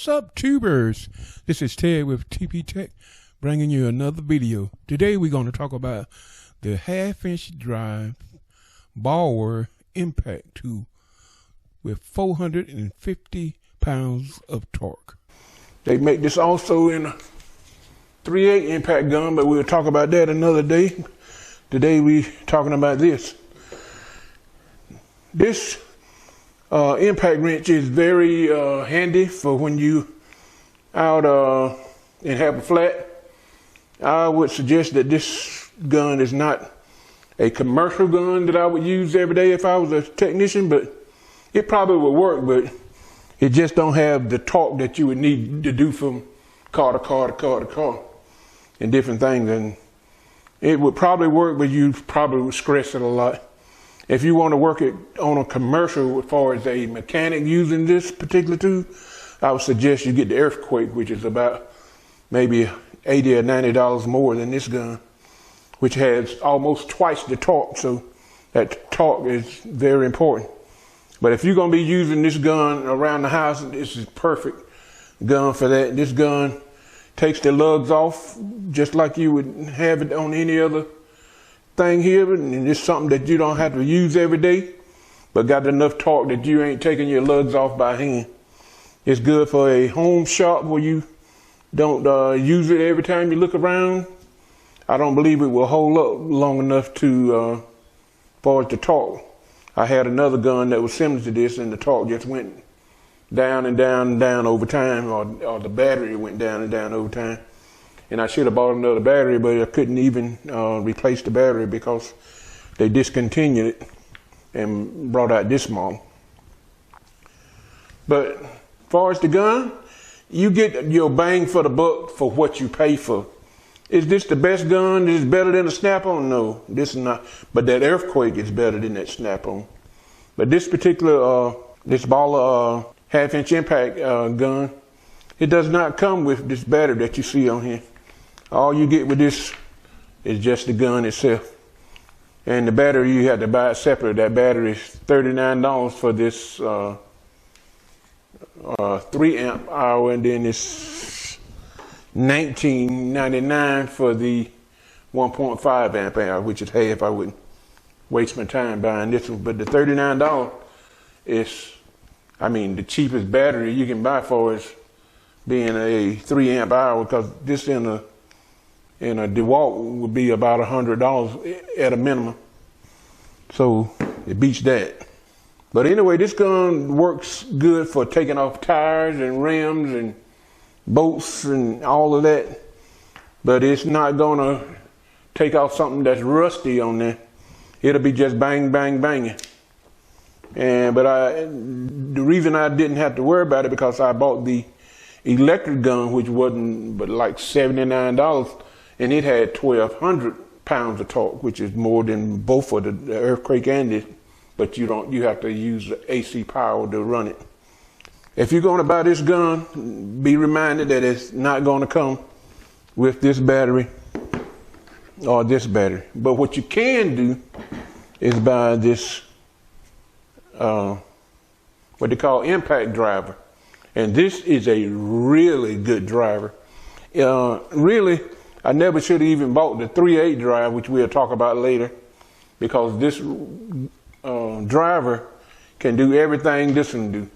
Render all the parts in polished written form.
What's up, tubers? This is Ted with TP Tech, bringing you another video. Today we're going to talk about the half-inch drive Bauer impact tool with 450 pounds of torque. They make this also in a 3/8 impact gun, but we'll talk about that another day. Today we talking about this. This impact wrench is very handy for when you out and have a flat. I would suggest that this gun is not a commercial gun that I would use every day if I was a technician, but it probably would work, but it just don't have the torque that you would need to do from car to car to car to car and different things. And it would probably work, but you probably would stress it a lot. If you want to work it on a commercial as far as a mechanic using this particular tool, I would suggest you get the Earthquake, which is about maybe $80 or $90 more than this gun, which has almost twice the torque. So that torque is very important. But if you're going to be using this gun around the house, this is perfect gun for that. This gun takes the lugs off just like you would have it on any other thing here, and it's something that you don't have to use every day, but got enough torque that you ain't taking your lugs off by hand. It's good for a home shop where you don't use it every time you look around. I don't believe it will hold up long enough to for the torque. I had another gun that was similar to this, and the torque just went down and down and down over time, or the battery went down and down over time. And I should have bought another battery, but I couldn't even replace the battery because they discontinued it and brought out this model. But as far as the gun, you get your bang for the buck for what you pay for. Is this the best gun? Is it better than a Snap-on? No, this is not. But that Earthquake is better than that Snap-on. But this particular, this Bauer half-inch impact gun, it does not come with this battery that you see on here. All you get with this is just the gun itself. And the battery, you have to buy it separate. That battery is $39 for this 3 amp hour, and then it's $19.99 for the 1.5 amp hour, which is half. I wouldn't waste my time buying this one. But the $39 is, I mean, the cheapest battery you can buy for is being a 3 amp hour, because this in a DeWalt would be about $100 at a minimum. So it beats that. But anyway, this gun works good for taking off tires and rims and bolts and all of that. But it's not gonna take off something that's rusty on there. It'll be just bang, bang, banging. But the reason I didn't have to worry about it, because I bought the electric gun, which wasn't but like $79, and it had 1,200 pounds of torque, which is more than both of the Earthquake and this. But you have to use AC power to run it. If you're going to buy this gun, be reminded that it's not going to come with this battery or this battery. But what you can do is buy this what they call impact driver. And this is a really good driver. Really, I never should have even bought the 3/8 drive, which we'll talk about later, because this driver can do everything this one do.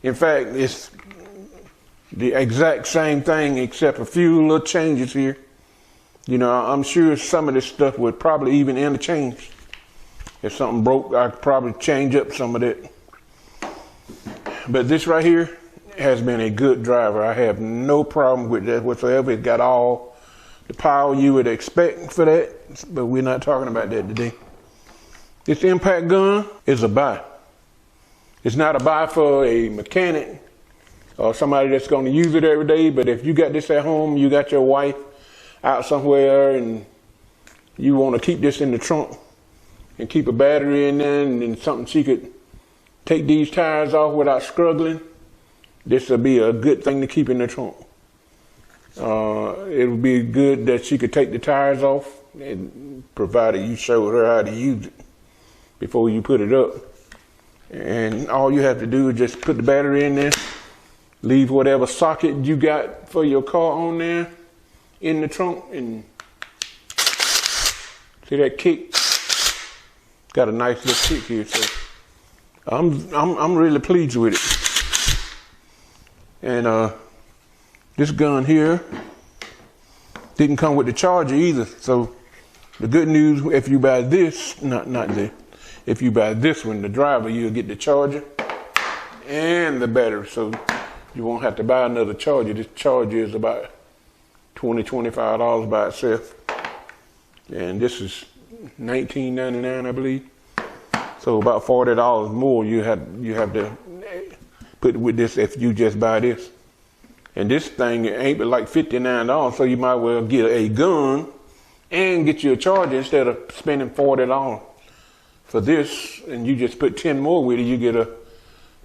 In fact, it's the exact same thing except a few little changes here. You know, I'm sure some of this stuff would probably even interchange. If something broke, I could probably change up some of that. But this right here has been a good driver. I have no problem with that whatsoever. It's got all the power you would expect for that, but we're not talking about that today. This impact gun is a buy. It's not a buy for a mechanic or somebody that's going to use it every day, but if you got this at home, you got your wife out somewhere and you want to keep this in the trunk and keep a battery in there and something she could take these tires off without struggling, this would be a good thing to keep in the trunk. It would be good that she could take the tires off, and provided you showed her how to use it before you put it up. And all you have to do is just put the battery in there, Leave whatever socket you got for your car on there in the trunk, and see that kick? Got a nice little kick here, so I'm really pleased with it. And this gun here didn't come with the charger either. So the good news, if you buy this, if you buy this one, the driver, you'll get the charger and the battery. So you won't have to buy another charger. This charger is about $20, $25 by itself. And this is $19.99, I believe. So about $40 more you have to put with this if you just buy this. And this thing ain't but like $59, so you might well get a gun and get you a charger instead of spending $40 for this. And you just put 10 more with it, you get a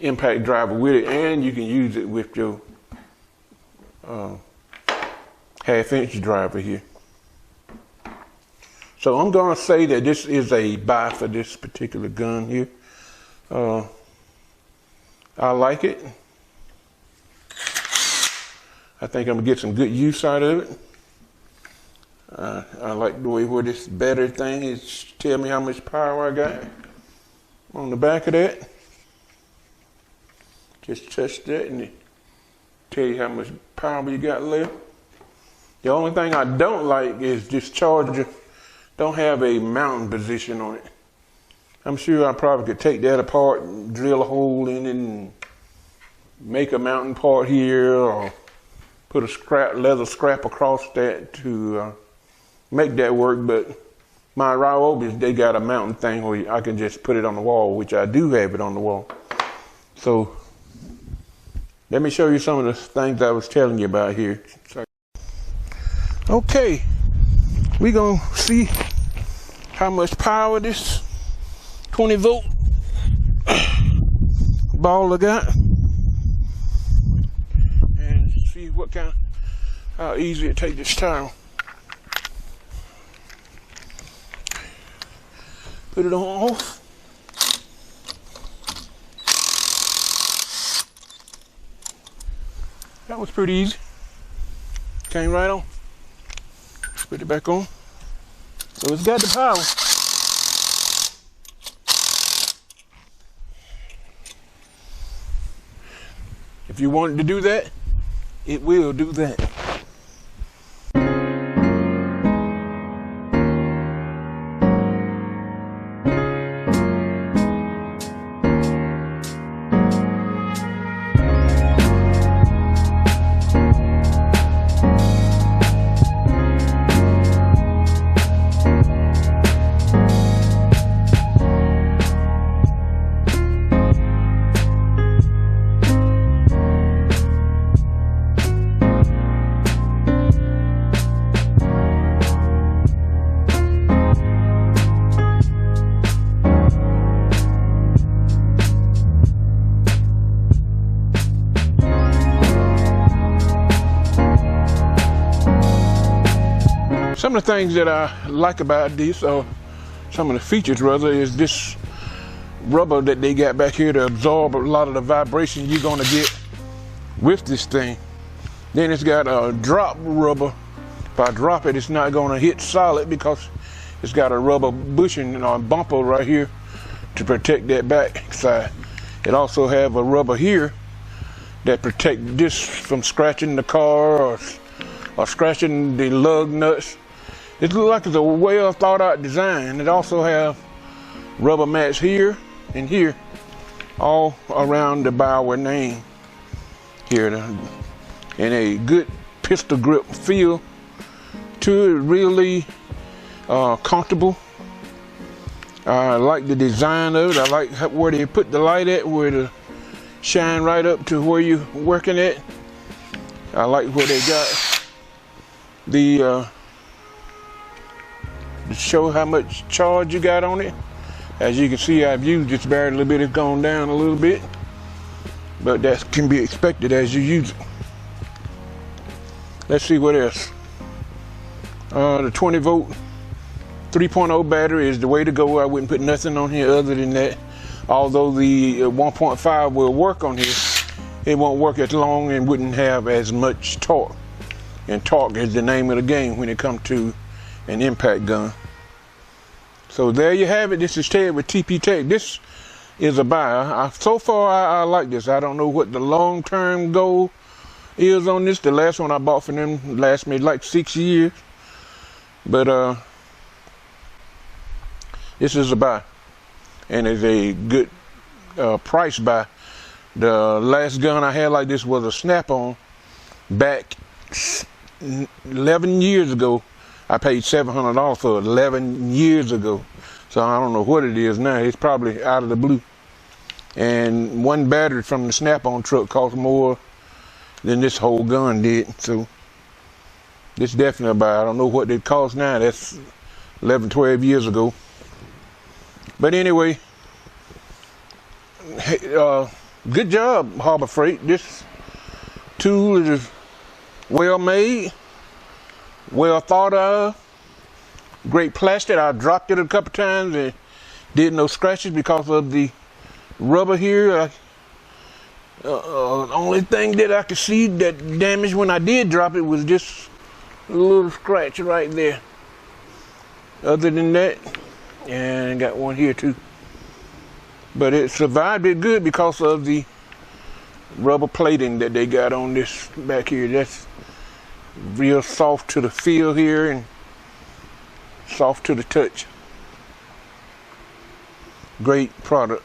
impact driver with it, and you can use it with your half-inch driver here. So I'm gonna say that this is a buy for this particular gun here. I like it. I think I'm gonna get some good use out of it. I like the way where this battery thing is. Tell me how much power I got on the back of that. Just touch that and it tell you how much power you got left. The only thing I don't like is this charger don't have a mounting position on it. I'm sure I probably could take that apart and drill a hole in it and make a mounting part here, or put a leather scrap across that to make that work. But my Ryobis, they got a mounting thing where I can just put it on the wall, which I do have it on the wall. So let me show you some of the things I was telling you about here. Okay, we gonna see how much power this 20-volt Bauer got, and see how easy it takes this tire. Put it on off. That was pretty easy. Came right on. Put it back on. So it's got the power. If you want it to do that, it will do that. Some of the things that I like about this, or some of the features rather, is this rubber that they got back here to absorb a lot of the vibration you're gonna get with this thing. Then it's got a drop rubber. If I drop it, it's not gonna hit solid because it's got a rubber bushing or bumper right here to protect that back side. It also have a rubber here that protect this from scratching the car or scratching the lug nuts. It looks like it's a well thought out design. It also have rubber mats here and here, all around the Bauer name here, and a good pistol grip feel to it. Really comfortable. I like the design of it. I like where they put the light at, where to shine right up to where you're working at. I like where they got the to show how much charge you got on it. As you can see, I've used this battery a little bit. It's gone down a little bit, but that can be expected as you use it. Let's see what else. The 20-volt 3.0 battery is the way to go. I wouldn't put nothing on here other than that. Although the 1.5 will work on here, it won't work as long and wouldn't have as much torque. And torque is the name of the game when it comes to an impact gun. So there you have it. This is Ted with TP Tech. This is a buy. So far, I like this. I don't know what the long-term goal is on this. The last one I bought for them lasted me like 6 years. But this is a buy. And it's a good price buy. The last gun I had like this was a Snap-on back 11 years ago. I paid $700 for it 11 years ago. So I don't know what it is now. It's probably out of the blue. And one battery from the Snap-on truck cost more than this whole gun did. So this definitely a buy. I don't know what it costs now. That's 11, 12 years ago. But anyway, good job, Harbor Freight. This tool is well made, well thought of, great plastic. I dropped it a couple times and did no scratches because of the rubber here. Only thing that I could see that damaged when I did drop it was just a little scratch right there. Other than that, and I got one here too. But it survived it good because of the rubber plating that they got on this back here. That's real soft to the feel here and soft to the touch. Great product.